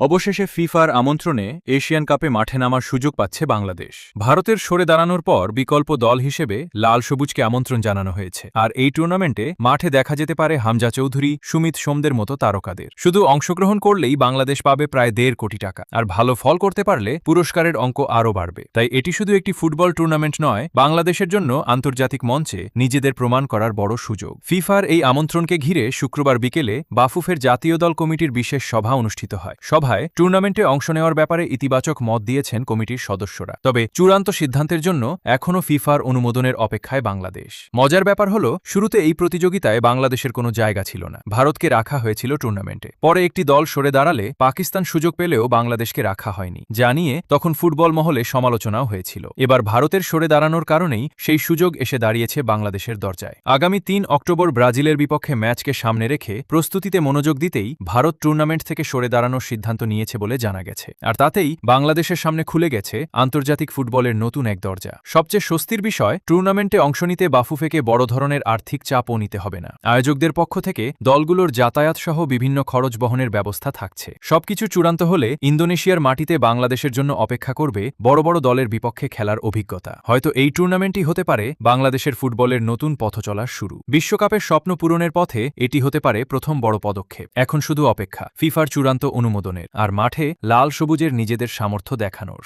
অবশেষে ফিফার আমন্ত্রণে এশিয়ান কাপে মাঠে নামার সুযোগ পাচ্ছে বাংলাদেশ। ভারতের সরে দাঁড়ানোর পর বিকল্প দল হিসেবে লাল সবুজকে আমন্ত্রণ জানানো হয়েছে। আর এই টুর্নামেন্টে মাঠে দেখা যেতে পারে হামজা চৌধুরী, সুমিত সোমদের মতো তারকাদের। শুধু অংশগ্রহণ করলেই বাংলাদেশ পাবে প্রায় 1.5 কোটি টাকা, আর ভালো ফল করতে পারলে পুরস্কারের অঙ্ক আরও বাড়বে। তাই এটি শুধু একটি ফুটবল টুর্নামেন্ট নয়, বাংলাদেশের জন্য আন্তর্জাতিক মঞ্চে নিজেদের প্রমাণ করার বড় সুযোগ। ফিফার এই আমন্ত্রণকে ঘিরে শুক্রবার বিকেলে বাফুফের জাতীয় দল কমিটির বিশেষ সভা অনুষ্ঠিত হয়। সভায় টুর্নামেন্টে অংশ নেওয়ার ব্যাপারে ইতিবাচক মত দিয়েছেন কমিটির সদস্যরা। তবে চূড়ান্ত সিদ্ধান্তের জন্য এখনও ফিফার অনুমোদনের অপেক্ষায় বাংলাদেশ। মজার ব্যাপার হল, শুরুতে এই প্রতিযোগিতায় বাংলাদেশের কোনো জায়গা ছিল না। ভারতকে রাখা হয়েছিল টুর্নামেন্টে। পরে একটি দল সরে দাঁড়ালে পাকিস্তান সুযোগ পেলেও বাংলাদেশকে রাখা হয়নি, যা নিয়ে তখন ফুটবল মহলে সমালোচনাও হয়েছিল। এবার ভারতের সরে দাঁড়ানোর কারণেই সেই সুযোগ এসে দাঁড়িয়েছে বাংলাদেশের দরজায়। আগামী 3 অক্টোবর ব্রাজিলের বিপক্ষে ম্যাচকে সামনে রেখে প্রস্তুতিতে মনোযোগ দিতেই ভারত টুর্নামেন্ট থেকে সরে দাঁড়ানোর সিদ্ধান্ত নিয়েছে বলে জানা গেছে। আর তাতেই বাংলাদেশের সামনে খুলে গেছে আন্তর্জাতিক ফুটবলের নতুন এক দরজা। সবচেয়ে স্বস্তির বিষয়, টুর্নামেন্টে অংশ নিতে বাফুফেকে বড় ধরনের আর্থিক চাপও নিতে হবে না। আয়োজকদের পক্ষ থেকে দলগুলোর যাতায়াত সহ বিভিন্ন খরচ বহনের ব্যবস্থা থাকছে। সবকিছু চূড়ান্ত হলে ইন্দোনেশিয়ার মাটিতে বাংলাদেশের জন্য অপেক্ষা করবে বড় বড় দলের বিপক্ষে খেলার অভিজ্ঞতা। হয়তো এই টুর্নামেন্টই হতে পারে বাংলাদেশের ফুটবলের নতুন পথ চলার শুরু। বিশ্বকাপের স্বপ্ন পূরণের পথে এটি হতে পারে প্রথম বড় পদক্ষেপ। এখন শুধু অপেক্ষা ফিফার চূড়ান্ত অনুমোদনের, আর মাঠে লাল সবুজের নিজেদের সামর্থ্য দেখানোর।